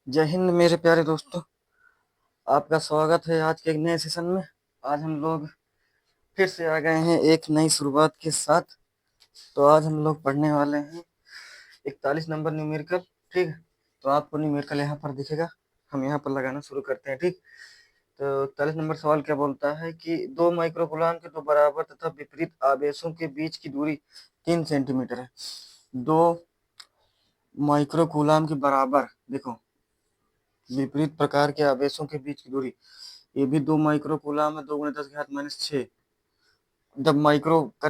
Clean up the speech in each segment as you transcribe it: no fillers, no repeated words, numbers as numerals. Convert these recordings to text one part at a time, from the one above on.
जय हिंद मेरे प्यारे दोस्तों। आपका स्वागत है आज के एक नए सेशन में। आज हम लोग फिर से आ गए हैं एक नई शुरुआत के साथ। तो आज हम लोग पढ़ने वाले हैं 41 नंबर न्यूमेरिकल। ठीक है, तो आपको न्यूमेरिकल यहाँ पर दिखेगा। हम यहाँ पर लगाना शुरू करते हैं। ठीक, तो 41 नंबर सवाल क्या बोलता है कि दो माइक्रोकूलाम के दो बराबर तथा विपरीत आवेशों के बीच की दूरी 3 सेंटीमीटर है। दो माइक्रोकूलाम के बराबर, देखो, विपरीत प्रकार के आवेशों के बीच की दूरी, ये भी 2 माइक्रो कूलाम है। 2 × 10⁻⁶।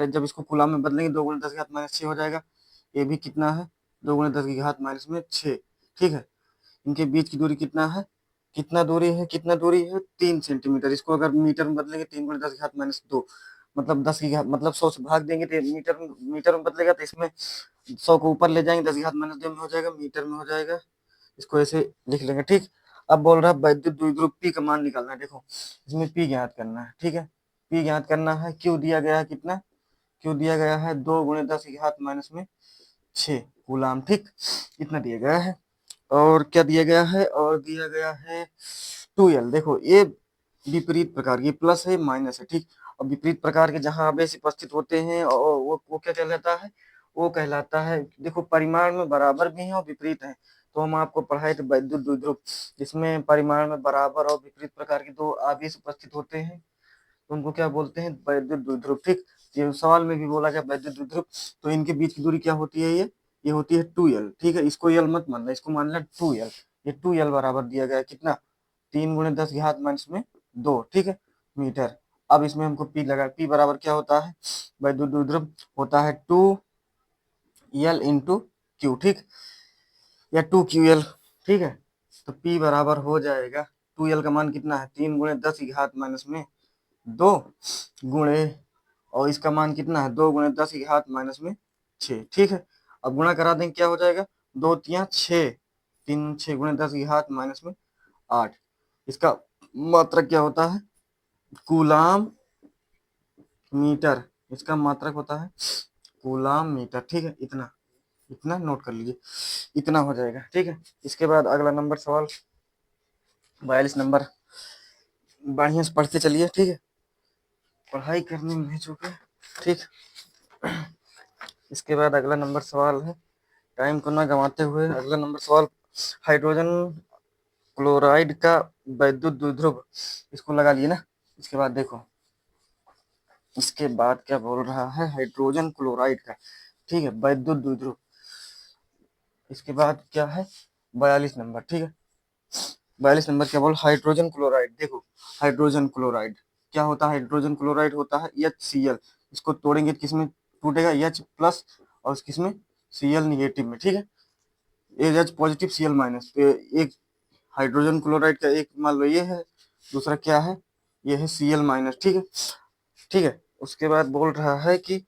जब इसको कूलाम में बदलेंगे 2 × 10⁻⁶ हो जाएगा। ये भी कितना है? 2 × 10⁻⁶। ठीक है, इनके बीच की दूरी कितना है? कितना दूरी है? 3 सेंटीमीटर। इसको अगर मीटर में बदलेंगे 3 × 10⁻², मतलब 10 की मतलब 100 से भाग देंगे तो मीटर में बदलेगा। तो इसमें 100 को ऊपर ले जाएंगे 10⁻² में हो जाएगा, मीटर में हो जाएगा। इसको ऐसे लिख लेंगे। ठीक, अब बोल रहा है वैद्युत द्विध्रुव P का मान निकालना है। देखो, इसमें P ज्ञात करना है। ठीक है, P ज्ञात करना है। Q दिया गया है कितना? Q दिया गया है 2 × 10⁻⁶ कूलाम। ठीक, इतना दिया गया है। और क्या दिया गया है? और दिया गया है 2L। देखो, ये विपरीत प्रकार, ये प्लस है माइनस है। ठीक, और विपरीत प्रकार के जहां आवेश उपस्थित होते हैं और वो क्या कहलाता है? वो कहलाता है, देखो, परिमाण में बराबर भी है और विपरीत है। तो हम आपको पढ़ाए थे वैद्युत द्विध्रुव, जिसमें परिमाण में बराबर और विपरीत प्रकार के दो आवेश उपस्थित होते हैं, तो उनको क्या बोलते हैं? वैद्युत द्विध्रुव। ठीक, ये सवाल में भी बोला गया वैद्युत द्विध्रुव। तो इनके बीच की दूरी क्या होती है? ये होती है 2L। ठीक है, इसको यल मत मानना, इसको मानना 2L। ये 2L बराबर दिया गया है कितना? 3 × 10⁻²। ठीक है, मीटर। अब इसमें हमको P लगा। P बराबर क्या होता है? वैद्युत द्विध्रुव होता है 2L × Q। ठीक, या 2QL। ठीक है, तो P बराबर हो जाएगा, 2L का मान कितना है? 3 × 10⁻², गुणे, और इसका मान कितना है? 2 × 10⁻⁶। ठीक है, अब गुणा करा देंगे, क्या हो जाएगा? 2 × 6, 3 6 × 10⁻⁸। इसका मात्रक क्या होता है? Coulomb metre. इसका मात्रक होता है कूलाम मीटर। ठीक है, इतना इतना नोट कर लीजिए, इतना हो जाएगा। ठीक है, इसके बाद अगला नंबर सवाल 42 नंबर। बढ़िया से पढ़ते चलिए। ठीक है, पढ़ाई करने में भेजोगे। ठीक, इसके बाद अगला नंबर सवाल है, टाइम को ना गंवाते हुए अगला नंबर सवाल, हाइड्रोजन क्लोराइड का वैद्युत द्विध्रुव, इसको लगा लिए ना। इसके बाद देखो, इसके बाद क्या बोल रहा है? हाइड्रोजन क्लोराइड का, ठीक है, वैद्युत द्विध्रुव। इसके बाद क्या है? 42 नंबर। ठीक है, 42 नंबर क्या बोल? Hydrogen chloride. देखो, हाइड्रोजन क्लोराइड क्या होता है? हाइड्रोजन क्लोराइड होता है HCl। इसको तोड़ेंगे तो किसमें टूटेगा? H+, और किसमें? Cl निगेटिव में। ठीक है, H पॉजिटिव, Cl माइनस। तो एक हाइड्रोजन क्लोराइड का एक मान लो ये है, दूसरा क्या है? ये है Cl-। ठीक है, ठीक है। उसके बाद बोल रहा है कि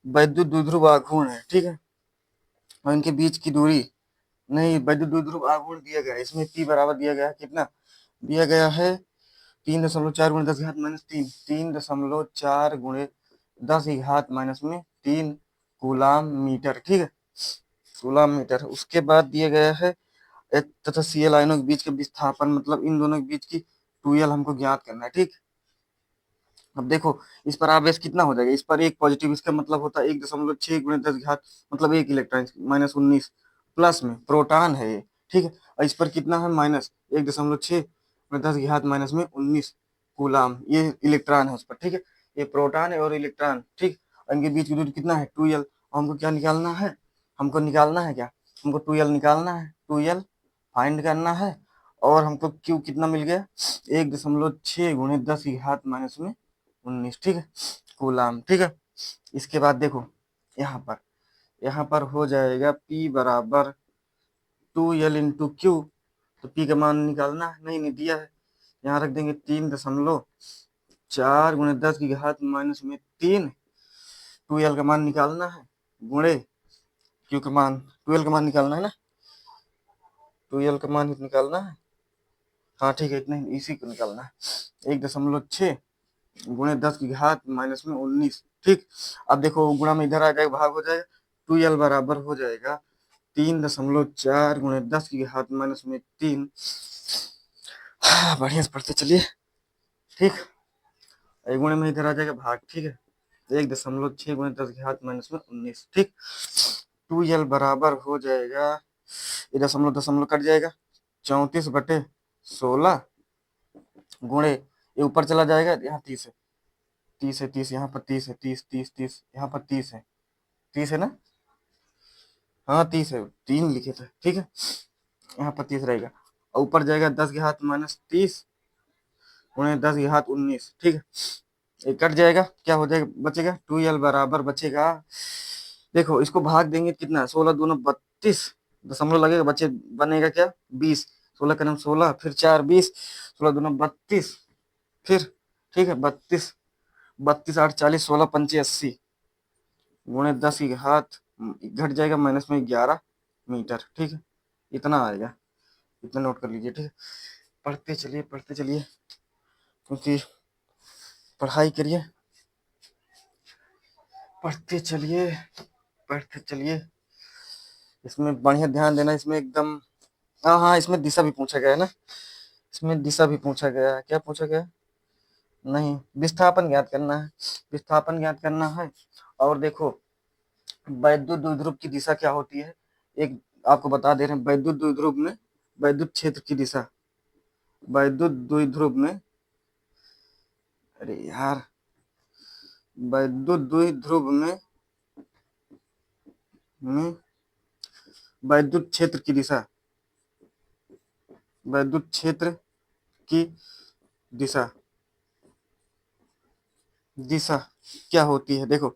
वैद्युत द्विध्रुव आघूर्ण है। ठीक है, और इनके बीच की दूरी, नहीं, वैद्युत द्विध्रुव आघूर्ण दिया गया है। इसमें P बराबर दिया गया है कितना? दिया गया है 3.4 × 10⁻³ 3.4 × 10⁻³ कूलाम मीटर। ठीक है, कूलाम मीटर। उसके बाद दिया गया है H तथा Cl आयनों के बीच के विस्थापन, मतलब इन दोनों के बीच की 2L हमको ज्ञात करना है। ठीक, अब देखो, इस पर आवेश कितना हो जाएगा? इस पर एक पॉजिटिव, इसका मतलब होता है 1.6 × 10⁻, मतलब 1 इलेक्ट्रॉन, -19, प्लस में प्रोटॉन है ये। ठीक है, और इस पर कितना है? -1.6 × 10⁻⁻19 कूलाम, ये इलेक्ट्रॉन है उस पर। ठीक है, ये प्रोटॉन है और इलेक्ट्रॉन। ठीक, इनके बीच की दूरी कितना है? 2L। हमको क्या निकालना है? हमको निकालना है क्या? हमको 2L निकालना है। 2L फाइंड करना है। और हमको Q कितना मिल गया? 1.6 × 10⁻⁻19। ठीक है, कूलाम। ठीक है, इसके बाद देखो, यहाँ पर हो जाएगा P बराबर 2L × Q। तो P का मान निकालना है, नहीं दिया है, यहाँ रख देंगे 3.4 × 10⁻³ 2L का मान निकालना है, गुणे Q का मान, 2L का मान निकालना है ना, 2L का मान निकालना है। हाँ ठीक है, इतना इसी को निकालना है, 1.6 गुणे 10⁻⁻19। ठीक, अब देखो, गुणा में इधर आ जाएगा, भाग हो जाएगा, 2L बराबर हो जाएगा 3.4 गुणे 10 की घात माइनस में 3। बढ़िया से पढ़ते चलिए, ठीक। एक गुणे में इधर आ जाएगा भाग, ठीक है। 1.6 गुणे 10 की घात माइनस में 19, ठीक। 2l बराबर हो जाएगा, ये दशमलव दशमलव कट जाएगा, 34/16 गुणे, ये ऊपर चला जाएगा, यहाँ 30 है, 30 है, 30 यहाँ पर 30 है, 30 30 30 यहाँ पर 30 है, 30 है ना, हाँ 30 है, 3 लिखे थे, ठीक है। यहाँ पर 30 रहेगा और ऊपर जाएगा 10 की घात माइनस 30 गुणे 10 की घात 19, ठीक है। ये कट जाएगा, क्या हो जाएगा, बचेगा 2l बराबर बचेगा, देखो इसको भाग देंगे कितना, 16 दूना 32, दशमलव लगेगा, बचे बनेगा क्या 20, 16 का नाम 16, फिर 4 20, 16 दूना 32, फिर ठीक है 32, 32 8 40, 16 पंचे 80 गुणे 10 की घात, घट जाएगा माइनस में 11 मीटर, ठीक है। इतना आएगा, इतना नोट कर लीजिए, ठीक है। पढ़ते चलिए क्योंकि पढ़ाई करिए, पढ़ते चलिए। इसमें बढ़िया ध्यान देना, इसमें एकदम, हाँ हाँ इसमें दिशा भी पूछा गया है ना, इसमें दिशा भी पूछा गया है, क्या पूछा गया है, नहीं विस्थापन ज्ञात करना है, विस्थापन ज्ञात करना है। और देखो वैद्युत द्विध्रुव की दिशा क्या होती है, एक आपको बता दे रहे हैं, वैद्युत द्विध्रुव में वैद्युत क्षेत्र की दिशा, वैद्युत द्विध्रुव में, अरे यार, वैद्युत द्विध्रुव में वैद्युत क्षेत्र की दिशा, वैद्युत क्षेत्र की दिशा, दिशा क्या होती है, देखो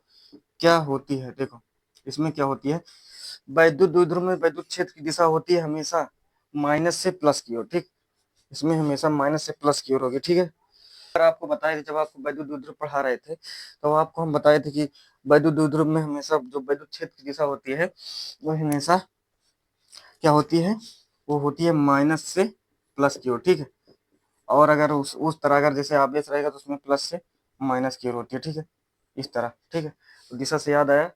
क्या होती है, देखो इसमें क्या होती है, वैद्युत द्विध्रुव में वैद्युत क्षेत्र की दिशा होती है हमेशा माइनस से प्लस की ओर, ठीक। इसमें हमेशा माइनस से प्लस की ओर होगी, ठीक है। और आपको बताए थे, जब आपको वैद्युत द्विध्रुव पढ़ा रहे थे तो आपको हम बताए थे कि वैद्युत द्विध्रुव में हमेशा जो वैद्युत क्षेत्र की दिशा होती है वो हमेशा क्या होती है, वो होती है माइनस से प्लस की ओर, ठीक है। और अगर उस तरह अगर जैसे आवेश रहेगा तो उसमें प्लस से माइनस की ओर होती है, ठीक है, इस तरह, ठीक है। तो दिशा से याद आया,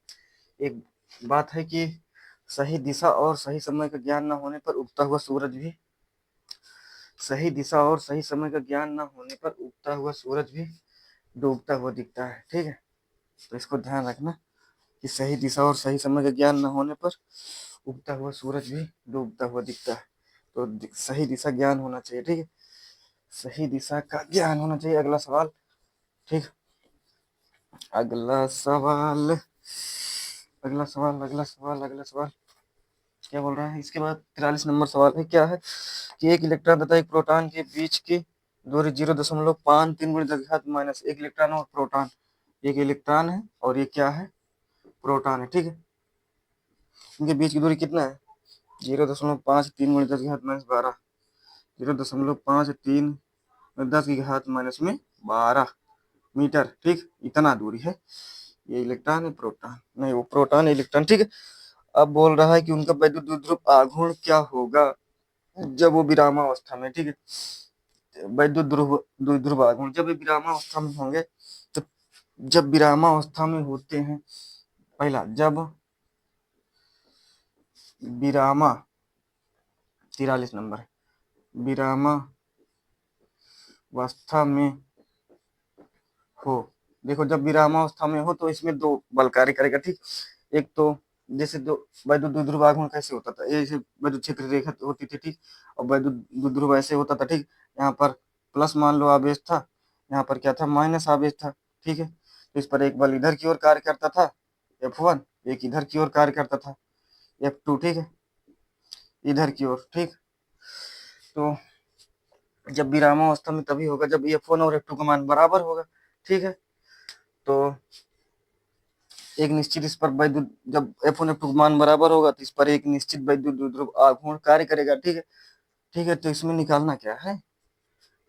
एक बात है कि सही दिशा और सही समय का ज्ञान न होने पर उगता हुआ सूरज भी, सही दिशा और सही समय का ज्ञान न होने पर उगता हुआ सूरज भी डूबता हुआ दिखता है, ठीक है। तो इसको ध्यान रखना कि सही दिशा और सही समय का ज्ञान न होने पर उगता हुआ सूरज भी डूबता हुआ दिखता है। तो सही दिशा ज्ञान होना चाहिए, ठीक है, सही दिशा का ज्ञान होना चाहिए। अगला सवाल, ठीक, अगला सवाल, अगला सवाल क्या बोल रहा है, इसके बाद 43 नंबर सवाल है, क्या है कि एक इलेक्ट्रॉन तथा एक प्रोटॉन के बीच की दूरी 0.53 गुणे 10 की घात माइनस, एक इलेक्ट्रॉन और प्रोटॉन, एक इलेक्ट्रॉन है और ये क्या है, प्रोटॉन है, ठीक है। इनके बीच की दूरी कितना है, 0.53 गुणे 10 की घात माइनस 12, 0.53 10 की घात माइनस में 12 मीटर, ठीक, इतना दूरी है। ये इलेक्ट्रॉन है, प्रोटॉन नहीं, वो प्रोटॉन इलेक्ट्रॉन, ठीक है। अब बोल रहा है कि उनका वैद्युत द्विध्रुव आघूर्ण क्या होगा जब वो विरामावस्था में, ठीक है। वैद्युत द्विध्रुव आघूर्ण जब ये विरामावस्था में होंगे, तो जब विरामावस्था में होते हैं, पहला जब विरामा, 43 नंबर, विरामावस्था में हो, देखो जब विरामावस्था में हो तो इसमें दो बल कार्य करेगा, ठीक। एक तो जैसे दो वैद्युत द्विध्रुव आघूर्ण कैसे होता था, ऐसे वैद्युत क्षेत्र रेखा होती थी, ठीक, और वैद्युत द्विध्रुव ऐसे होता था, ठीक। यहाँ पर प्लस मान लो आवेश था, यहाँ पर क्या था, माइनस आवेश था, ठीक है। तो इस पर एक बल इधर की ओर कार्य करता था F1, एक इधर की ओर कार्य करता था F2, ठीक है, इधर की ओर, ठीक। तो जब विरामावस्था में तभी होगा जब F1 और F2 का मान बराबर होगा, ठीक है। तो एक निश्चित इस पर वैद्युत, जब F1 F2 का मान बराबर होगा तो इस पर एक निश्चित वैद्युत द्विध्रुव आघूर्ण कार्य करेगा, ठीक है, ठीक है। तो इसमें निकालना क्या है,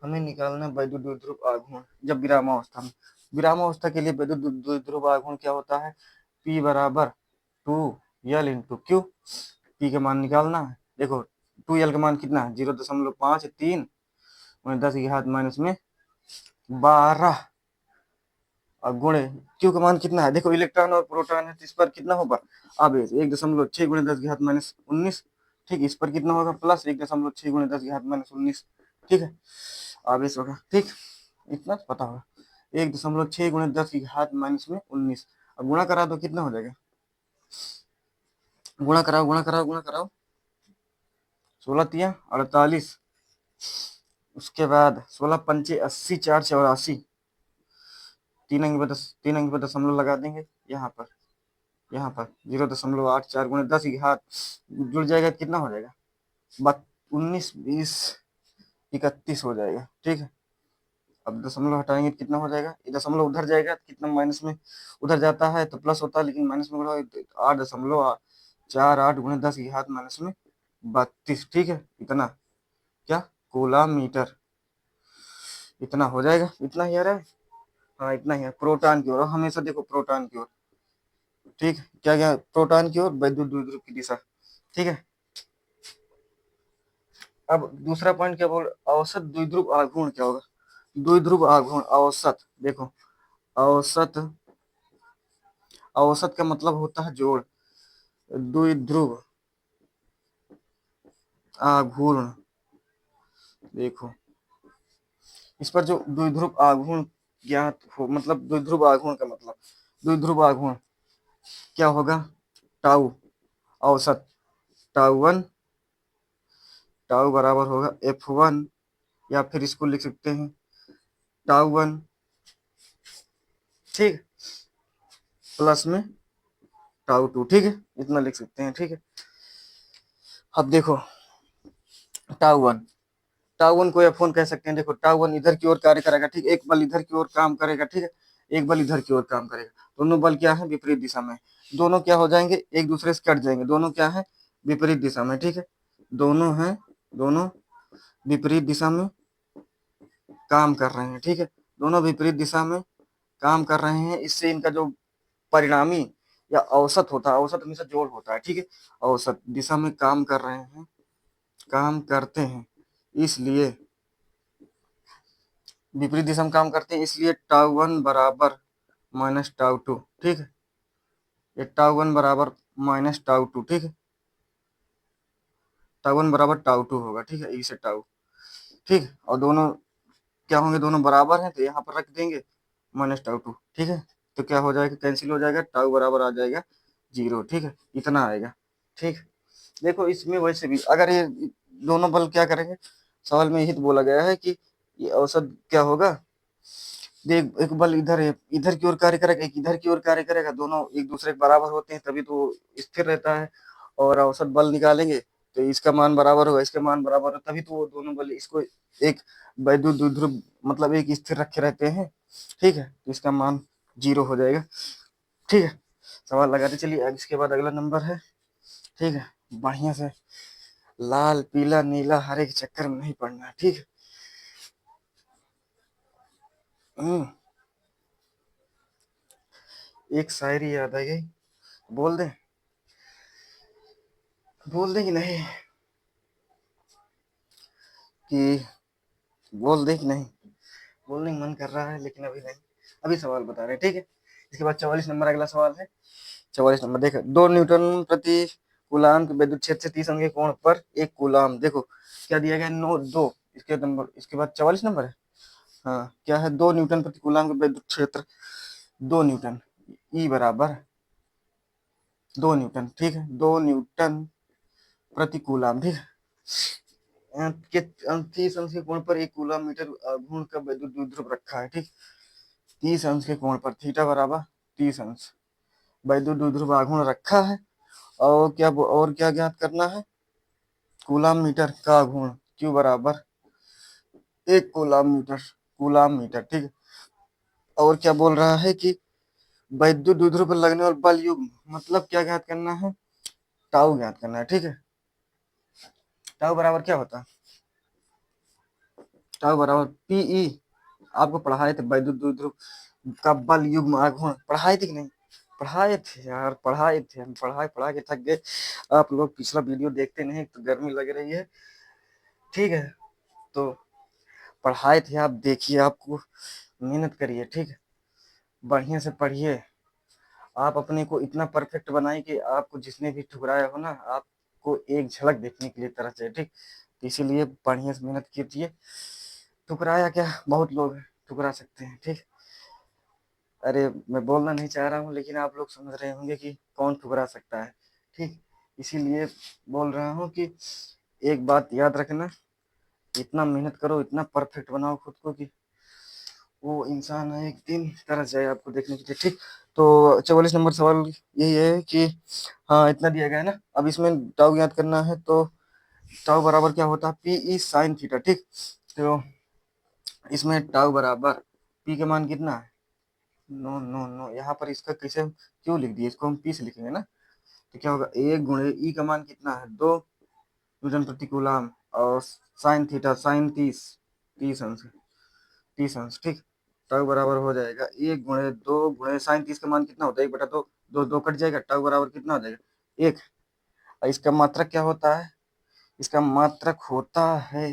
हमें निकालना वैद्युत द्विध्रुव आघूर्ण जब विरामावस्था में, विरामावस्था के लिए वैद्युत द्विध्रुव आघूर्ण क्या होता है, P बराबर 2L इंटू Q, P का मान निकालना है, देखो 2L का मान कितना है, 0.53 10 की घात माइनस में 12, और गुणे क्यू का मान कितना है, देखो इलेक्ट्रॉन और प्रोटॉन है तो इस पर कितना होगा आवेश 1.6 गुणे 10 की घात -19। ठीक, इस पर कितना होगा प्लस 1.6 गुणे 10 की घात -19। ठीक है, आवेश होगा। ठीक, इतना तो पता होगा 1.6 गुणे 10 की घात -19। अब गुणा करा दो कितना हो जाएगा, गुणा कराओ गुणा कराओ गुणा कराओ, 16×3 = 48। उसके बाद 16×5 = 80, 4×4 = 80। 3 अंक पर दशमलव लगा देंगे यहाँ पर, 0.84 गुणे 10 की घात जुड़ जाएगा, कितना हो जाएगा 19, 20, 31 हो जाएगा। ठीक है, अब दशमलव हटाएंगे तो कितना हो जाएगा, ये दशमलव उधर जाएगा तो कितना माइनस में उधर जाता है तो प्लस होता है, लेकिन माइनस में 8.48 गुणे 10 की घात -32। ठीक है, इतना क्या कूलम मीटर, इतना हो जाएगा, इतना ही आ रहा है। हाँ इतना ही है, प्रोटॉन की ओर हमेशा देखो, प्रोटॉन की ओर। ठीक, क्या क्या प्रोटॉन की ओर वैद्युत द्विध्रुव की दिशा। ठीक है, अब दूसरा पॉइंट क्या बोल, औसत द्विध्रुव आघूर्ण क्या होगा, द्विध्रुव आघूर्ण औसत, देखो औसत, औसत का मतलब होता है जोड़, द्विध्रुव आघूर्ण, देखो इस पर जो द्विध्रुव आघूर्ण ज्ञात हो, मतलब द्विध्रुव आघूर्ण का मतलब, द्विध्रुव आघूर्ण क्या होगा, टाउ औसत, टाउ 1 टाउ बराबर होगा F1, या फिर इसको लिख सकते हैं टाउ 1, ठीक, प्लस में टाउ 2। ठीक है, इतना लिख सकते हैं। ठीक है, अब देखो टाउ 1, टाउ 1 को F1 कह सकते हैं। देखो टाउ 1 इधर की ओर कार्य करेगा, ठीक, एक बल इधर की ओर काम करेगा, ठीक है, एक बल इधर की ओर काम करेगा, दोनों बल क्या है विपरीत दिशा में, दोनों क्या हो जाएंगे एक दूसरे से कट जाएंगे, दोनों क्या है विपरीत दिशा में। ठीक है, दोनों हैं, दोनों विपरीत दिशा में काम कर रहे हैं। ठीक है, दोनों विपरीत दिशा में काम कर रहे हैं, इससे इनका जो परिणामी या औसत होता है, औसत हमेशा जोड़ होता है। ठीक है, औसत दिशा में काम कर रहे हैं, काम करते हैं, इसलिए विपरीत दिशा में काम करते हैं, इसलिए टाउ 1 बराबर -टाउ 2। ठीक है, ये टाउ 1 बराबर -टाउ 2। ठीक है, टाउ 1 बराबर टाउ 2 होगा। ठीक है, इसे टाउ, ठीक, और दोनों क्या होंगे, दोनों बराबर हैं तो यहाँ पर रख देंगे -टाउ 2। ठीक है, तो क्या हो जाएगा, कैंसिल हो जाएगा, टाउ बराबर आ जाएगा 0। ठीक है, इतना आएगा। ठीक, देखो इसमें वैसे भी अगर ये दोनों बल क्या करेंगे, सवाल में यही तो बोला गया है कि ये औसत क्या होगा, देख एक बल इधर है, इधर की ओर कार्य करेगा, एक इधर की ओर कार्य करेगा, दोनों एक दूसरे के बराबर होते हैं तभी तो स्थिर रहता है। और औसत बल निकालेंगे तो इसका मान बराबर होगा, इसका मान बराबर होगा, तभी तो वो दोनों बल इसको एक वैद्युत द्विध्रुव मतलब एक स्थिर रखे रहते हैं। ठीक है, तो इसका मान 0 हो जाएगा। ठीक है, सवाल लगाते चलिए। इसके बाद अगला नंबर है, ठीक है, बढ़िया से लाल पीला नीला हरे के चक्कर में नहीं पड़ना। ठीक है, एक शायरी याद आई गई, बोल दे, बोल दे कि नहीं, कि बोल दे कि नहीं, बोलने का मन कर रहा है लेकिन अभी नहीं, अभी सवाल बता रहे हैं। ठीक है, इसके बाद 44 नंबर अगला सवाल है। 44 नंबर देखो, 2 न्यूटन प्रति कूलाम के विद्युत क्षेत्र से 30 अंक के कोण पर एक कूलाम, देखो क्या दिया गया, नो 2, इसके नंबर, इसके बाद 44 नंबर है। हाँ, क्या है, 2 न्यूटन प्रति कूलाम के विद्युत क्षेत्र, 2 न्यूटन, ई बराबर 2 न्यूटन। ठीक है, 2 न्यूटन प्रति कूलाम। ठीक है, के 30 अंश के कोण पर एक कूलाम मीटर घूर्ण का विद्युत द्विध्रुव रखा है। ठीक, 30 अंश के कोण पर, थीटा बराबर 30 अंश, वैद्युत द्विध्रुव आघूर्ण रखा है, और क्या ज्ञात करना है, कूलाम मीटर का आघूर्ण, क्यू बराबर 1 कूलाम मीटर, कूलाम मीटर। ठीक है, और क्या बोल रहा है कि वैद्युत द्विध्रुव पर लगने वाला बल युग्म, मतलब क्या ज्ञात करना है, टाउ ज्ञात करना है। ठीक है, टाउ बराबर क्या होता है, टाउ बराबर पीई, आपको पढ़ाए थे वैद्युत द्विध्रुव का बल युग्म आघूर्ण, पढ़ाए थे कि नहीं, पढ़ाए थे यार, पढ़ाए थे हम, पढ़ा के थक गए। आप लोग पिछला वीडियो देखते नहीं तो गर्मी लग रही है। ठीक है, तो पढ़ाए थे, आप देखिए, आपको मेहनत करिए। ठीक है, बढ़िया से पढ़िए। आप अपने को इतना परफेक्ट बनाए कि आपको जिसने भी ठुकराया हो ना, आपको एक झलक देखने के लिए तरस जाए, ठीक। तो इसीलिए बढ़िया से मेहनत कीजिए। ठुकराया क्या, बहुत लोग ठुकरा सकते हैं, ठीक। अरे मैं बोलना नहीं चाह रहा हूँ, लेकिन आप लोग समझ रहे होंगे कि कौन ठुकरा सकता है, ठीक। इसीलिए बोल रहा हूँ कि एक बात याद रखना, इतना मेहनत करो, इतना परफेक्ट बनाओ खुद को कि वो इंसान है एक दिन तरस जाए आपको देखने के लिए, ठीक। तो 44 नंबर सवाल यही है कि हाँ इतना दिया गया है ना, अब इसमें टाउ याद करना है। तो टाउ बराबर क्या होता है, पी ई साइन थीटा, ठीक। तो इसमें टाउ बराबर पी का मान कितना है, नो नो नो, यहाँ पर इसका कैसे क्यों लिख दिए, इसको हम पी से लिखेंगे ना। तो क्या होगा, एक गुणे ई का मान कितना है, 2 न्यूटन प्रति कूलम, और साइन थीटा साइन 30 30 अंश, ठीक। टाउ बराबर हो जाएगा 1 गुणे 2 गुणे साइन 30 का मान कितना होता है, 1/2, दो दो कट जाएगा, टाउ बराबर कितना हो जाएगा, 1। और इसका मात्रक क्या होता है, इसका मात्रक होता है,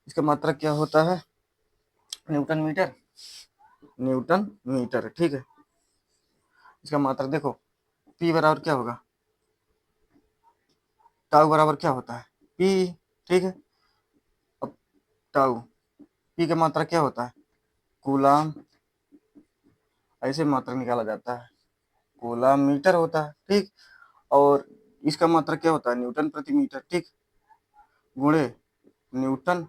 इसका मात्रक क्या होता है, न्यूटन मीटर, न्यूटन मीटर, ठीक है। इसका मात्रक देखो, पी बराबर क्या होगा, टाउ बराबर क्या होता है, पी, ठीक है। अब टाउ, पी का मात्रक क्या होता है, कूलाम, ऐसे मात्रक निकाला जाता है, कूलाम मीटर होता है, ठीक। और इसका मात्रक क्या होता है, न्यूटन प्रति मीटर, ठीक। गुणे न्यूटन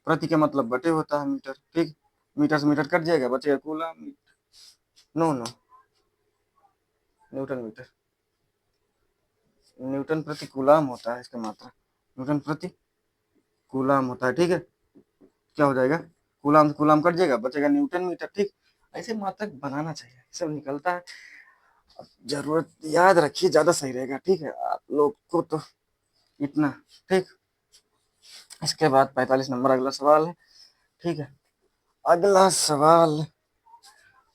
प्रति के मतलब बटे होता है मीटर, ठीक। मीटर से मीटर कट जाएगा, बचेगा coulomb, no no, newton metre, newton प्रति कूलाम होता है इसका मात्रक, न्यूटन प्रति कूलाम होता है, ठीक है। क्या हो जाएगा, कूलाम कूलाम कट जाएगा, बचेगा न्यूटन मीटर, ठीक। ऐसे मात्रक बनाना चाहिए, सब निकलता है। जरूरत याद रखिए, ज्यादा सही रहेगा, ठीक है आप लोग को तो इतना, ठीक। इसके बाद 45 नंबर अगला सवाल है, ठीक है। अगला सवाल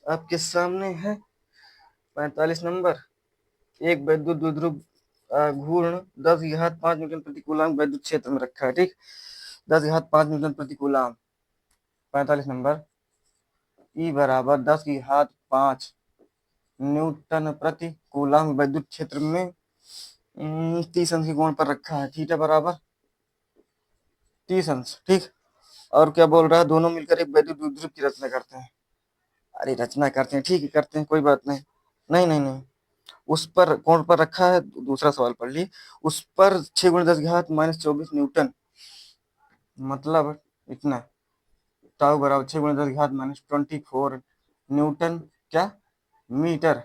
आपके सामने है 45 नंबर। एक वैद्युत द्विध्रुव घूर्ण 10 की घात 5 न्यूटन प्रति कूलम वैद्युत क्षेत्र में रखा है, ठीक। 10 की घात 5 न्यूटन प्रति कूलम, 45 नंबर, ई बराबर 10 की घात 5 न्यूटन प्रति कूलम वैद्युत क्षेत्र में 30 अंश के कोण पर रखा है, थीटा बराबर 30 अंश, ठीक। और क्या बोल रहा है, दोनों मिलकर एक वैद्युत द्विध्रुव की रचना करते हैं। अरे रचना करते हैं, ठीक है करते हैं, कोई बात नहीं, नहीं नहीं नहीं, उस पर कोण पर रखा है, दूसरा सवाल पढ़ ली। उस पर 6 × 10 की घात -24 न्यूटन, मतलब इतना, टाउ बराबर 6 × 10 की घात -24 न्यूटन, क्या, मीटर।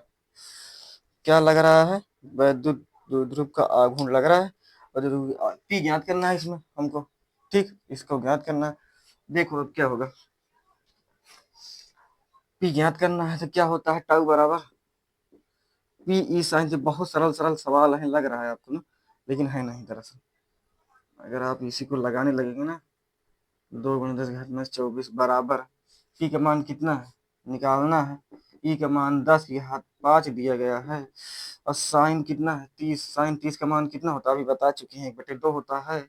क्या लग रहा है, वैद्युत द्विध्रुव का आघूर्ण लग रहा है, और पी ज्ञात करना है इसमें हमको, ठीक। इसको ज्ञात करना है, देखो अब क्या होगा, पी ज्ञात करना है तो क्या होता है, टाउ बराबर पी ई साइन से, बहुत सरल सरल सवाल है लग रहा है आपको ना, लेकिन है नहीं दरअसल। अगर आप इसी को लगाने लगेंगे ना, 2 × 10 की घात -24 बराबर पी का मान कितना है, निकालना है। ई का मान 10 की घात 5 दिया गया है, और साइन कितना है 30, साइन 30 का मान कितना होता है, अभी बता चुके हैं 1/2 होता है।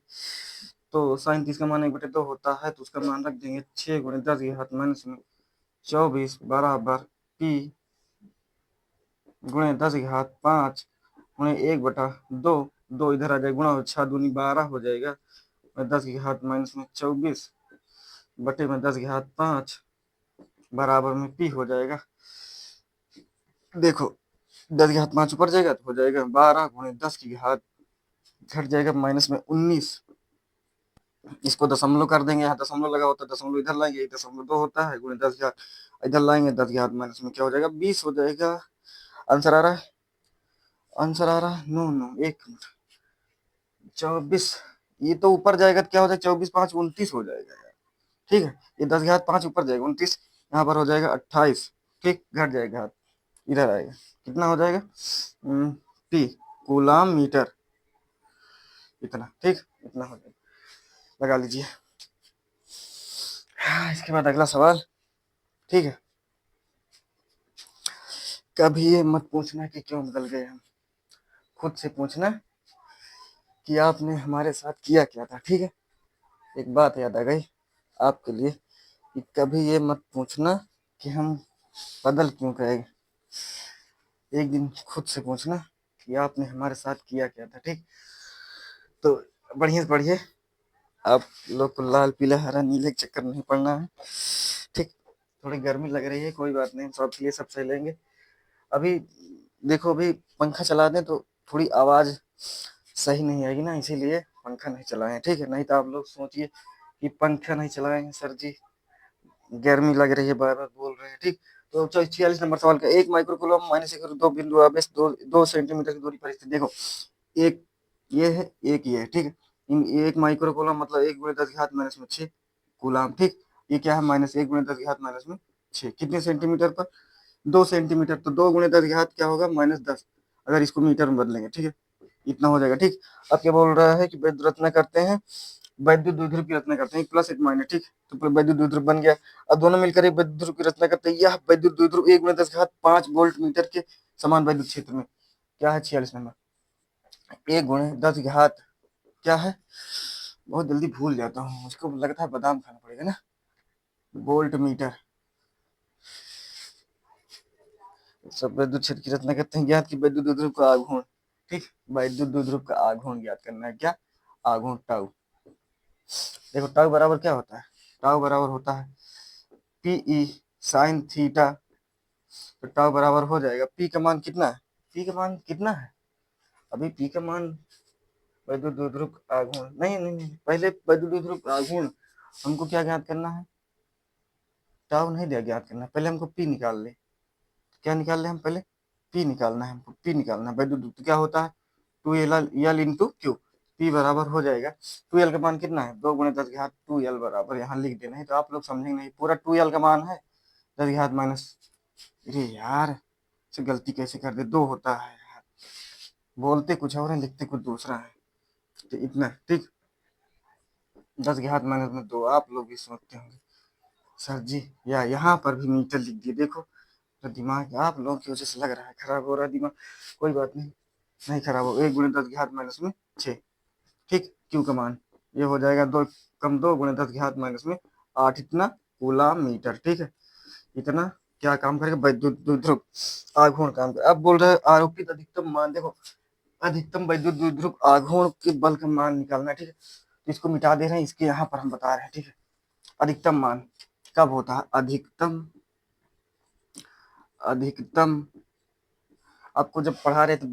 तो साइन 30 का मान 1/2 होता है, तो उसका मान रख देंगे 6 × 10 की घात -24 बराबर पी गुणे 10 की घात 5 गुणे 1/2, 2 इधर आ जाए, गुणा 6 दूनी 12 हो जाएगा, 10 की घात -24 बटे में 10 की घात 5 बराबर में पी हो जाएगा। देखो 10 की घात 5 ऊपर जाएगा तो हो जाएगा 12 गुणे 10 की घात, घट जाएगा -19। इसको दशमलव कर देंगे, यहाँ दशमलव लगा होता है, दशमलव इधर लाएंगे, 1.2 होता है, गुणे 10 की घात इधर लाएंगे, 10 की घात माइनस में क्या हो जाएगा, 20 हो जाएगा। आंसर आ रहा है, आंसर आ रहा है, नो नो, एक मिनट, 24, ये तो ऊपर जाएगा तो क्या हो जाएगा, 24 × 5 = 29 हो जाएगा यार, ठीक है। ये 10 की घात 5 ऊपर जाएगा 29, यहाँ पर हो जाएगा 28, ठीक। घट जाएगा हाथ, इधर आएगा, कितना हो जाएगा, टी कूलाम मीटर, इतना, ठीक, इतना हो जाएगा, लगा लीजिए। इसके बाद अगला सवाल, ठीक है। कभी ये मत पूछना कि क्यों बदल गए हम, खुद से पूछना कि आपने हमारे साथ किया क्या था, ठीक है। एक बात याद आ गई आपके लिए कि कभी ये मत पूछना कि हम बदल क्यों गए। एक दिन खुद से पूछना कि आपने हमारे साथ किया क्या था, ठीक। तो बढ़िया से पढ़िए, आप लोग को लाल पीला हरा नीले के चक्कर नहीं पड़ना है, ठीक। थोड़ी गर्मी लग रही है, कोई बात नहीं, सबके लिए सब सह लेंगे। अभी देखो, अभी पंखा चला दें तो थोड़ी आवाज सही नहीं आएगी ना, इसीलिए पंखा नहीं चलाएं, ठीक है। नहीं तो आप लोग सोचिए कि पंखा नहीं चलाएंगे सर जी, गर्मी लग रही है, बार बार बोल रहे हैं, ठीक। तो 46 नंबर सवाल का, एक माइक्रोकूलम माइनस एक दो बिंदु आवेश 2 सेंटीमीटर की दूरी पर स्थित। देखो, एक ये है, एक ये है, ठीक है। इन एक माइक्रोकूलम मतलब 1 × 10⁻⁶ कूलाम, ठीक। ये क्या है, -1 × 10⁻⁶ कितने सेंटीमीटर पर, 2 सेंटीमीटर। तो 2 × 10 क्या होगा, -10, अगर इसको मीटर में बदलेंगे, ठीक है। इतना हो जाएगा, ठीक। अब क्या बोल रहा है कि वैद्युत रचना करते हैं, वैद्युत द्विध्रुव की रचना करते हैं, एक प्लस एक माइनस, ठीक। तो वैद्युत द्विध्रुव बन गया। अब दोनों मिलकर एक वैद्युत ध्रुव की रचना करते हैं। यह वैद्युत द्विध्रुव 1 × 10⁵ वोल्ट मीटर के समान वैद्युत क्षेत्र में, क्या है, 46 नंबर। 1 × 10⁻, क्या है, बहुत जल्दी भूल जाता हूँ, मुझको लगता है बादाम खाना पड़ेगा ना, वोल्ट मीटर। सब वैद्युत क्षेत्र की रचना करते हैं, ज्ञात की वैद्युत द्विध्रुव का आघूर्ण, ठीक। वैद्युत द्विध्रुव का आघूर्ण ज्ञात करना है, क्या, आघूर्ण टाउ। देखो टाउ बराबर क्या होता है, टाउ बराबर होता है पीई साइन थीटा। तो टाउ बराबर हो जाएगा, पी का मान कितना है, पी का मान कितना है, अभी पी का मान वैद्युत द्विध्रुव आघूर्ण, नहीं नहीं नहीं, पहले वैद्युत द्विध्रुव आघूर्ण हमको क्या ज्ञात करना है, टाउ नहीं दिया ज्ञात करना, पहले हमको पी निकाल ले। क्या निकाल ले हम पहले, पी निकालना है हमको, पी निकालना है। वैद्युत द्विध्रुव क्या होता है, 2 एल इंटू क्यू। पी बराबर हो जाएगा, 2 एल का मान कितना है, 2 × 10⁻, 2 एल बराबर, यहाँ लिख देना है, तो आप लोग समझेंगे नहीं, पूरा 2 एल का मान है, 10⁻⁻। अरे यार, से गलती कैसे कर दे, 2 होता है यार, बोलते कुछ और है, लिखते कुछ दूसरा है, तो इतना, ठीक। 10⁻⁻², आप लोग भी सोचते होंगे सर जी, या यहाँ पर भी मीटर लिख दिए, देखो तो दिमाग आप लोगों की वजह से लग रहा है खराब हो रहा है दिमाग, कोई बात नहीं, नहीं खराब हो। 1 × 10⁻⁻, ठीक। क्यू का मान ये हो जाएगा 2 × 10⁻⁻8, इतना कूलाम मीटर, ठीक है। इतना क्या काम करेगा, वैद्युत द्विध्रुव आघूर्ण काम करेगा। अब बोल रहे हैं आरोपित अधिकतम मान, देखो अधिकतम वैद्युत द्विध्रुव आघूर्ण के बल का मान निकालना है, ठीक है। तो इसको मिटा दे रहे हैं, इसके यहाँ पर हम बता रहे हैं, ठीक है। अधिकतम मान कब होता है, अधिकतम, अधिकतम आपको जब पढ़ा रहे थे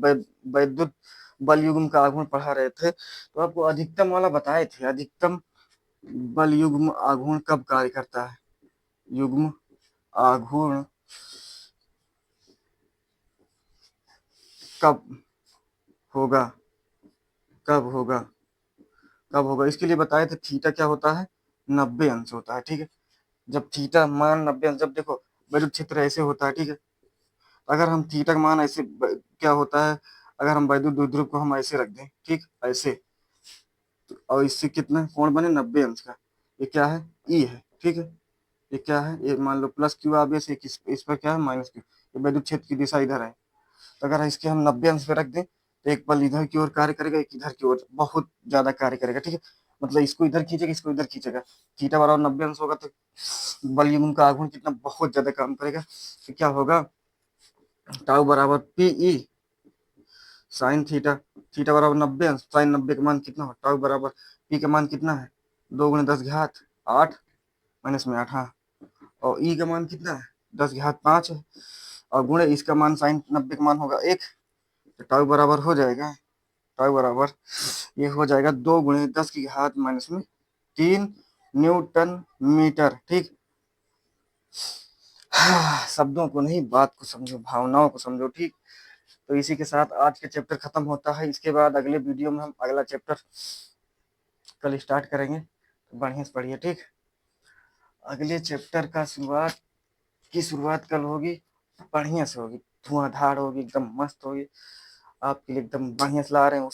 वैद्युत बल युग्म का आघूर्ण पढ़ा रहे थे, तो आपको अधिकतम वाला बताए थे, अधिकतम बल युग्म आघूर्ण कब कार्य करता है, युग्म आघूर्ण कब होगा, कब होगा, कब होगा, इसके लिए बताए थे, थीटा क्या होता है, 90 अंश होता है, ठीक है। जब थीटा मान 90 अंश, जब देखो वैद्युत क्षेत्र ऐसे होता है, ठीक है। अगर हम थीटा का मान ऐसे क्या होता है, अगर हम वैद्युत द्विध्रुव को हम ऐसे रख दें, ठीक, ऐसे, और इससे कितना कोण बने, 90 अंश का, ये क्या है, ई है, ठीक है। ये क्या है, ये मान लो प्लस क्यू आवेश, इस पर क्या है, माइनस क्यू, ये वैद्युत क्षेत्र की दिशा इधर है। तो अगर इसके हम 90 अंश पे रख दें, तो एक बल इधर की ओर कार्य करेगा, एक इधर की ओर, बहुत ज्यादा कार्य करेगा, ठीक है। मतलब इसको इधर खींचेगा, इसको इधर खींचेगा, थीटा बराबर 90 अंश होगा, तो बल युग्म का आघूर्ण कितना, बहुत ज्यादा काम करेगा। तो क्या होगा, टाउ बराबर पीई साइन थीटा, थीटा बराबर 90 अंश, साइन 90 का मान कितना हो, टाउ बराबर पी का मान कितना है, 2 × 10⁸ 8, माइनस में 8, हाँ। और ई का मान कितना है, 10⁵5 है, और गुणे इसका मान साइन 90 का मान होगा 1, तो टाउ बराबर हो जाएगा, टाउ बराबर ये हो जाएगा 2 × 10⁻³ न्यूटन मीटर, ठीक। शब्दों को नहीं, बात को समझो, भावनाओं को समझो, ठीक। तो इसी के साथ आज के चैप्टर खत्म होता है, इसके बाद अगले वीडियो में हम अगला चैप्टर कल स्टार्ट करेंगे, तो बढ़िया से पढ़िए, ठीक। अगले चैप्टर का शुरुआत कल होगी, बढ़िया से होगी, धुआंधार होगी, एकदम मस्त होगी, आपके लिए एकदम बढ़िया से ला रहे हैं।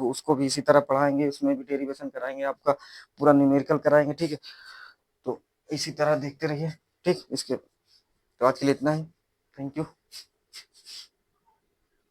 उसको भी इसी तरह पढ़ाएंगे, उसमें भी डेरिवेशन कराएंगे, आपका पूरा न्यूमेरिकल कराएंगे, ठीक है। तो इसी तरह देखते रहिए, ठीक। इसके तो आज के लिए इतना ही, थैंक यू।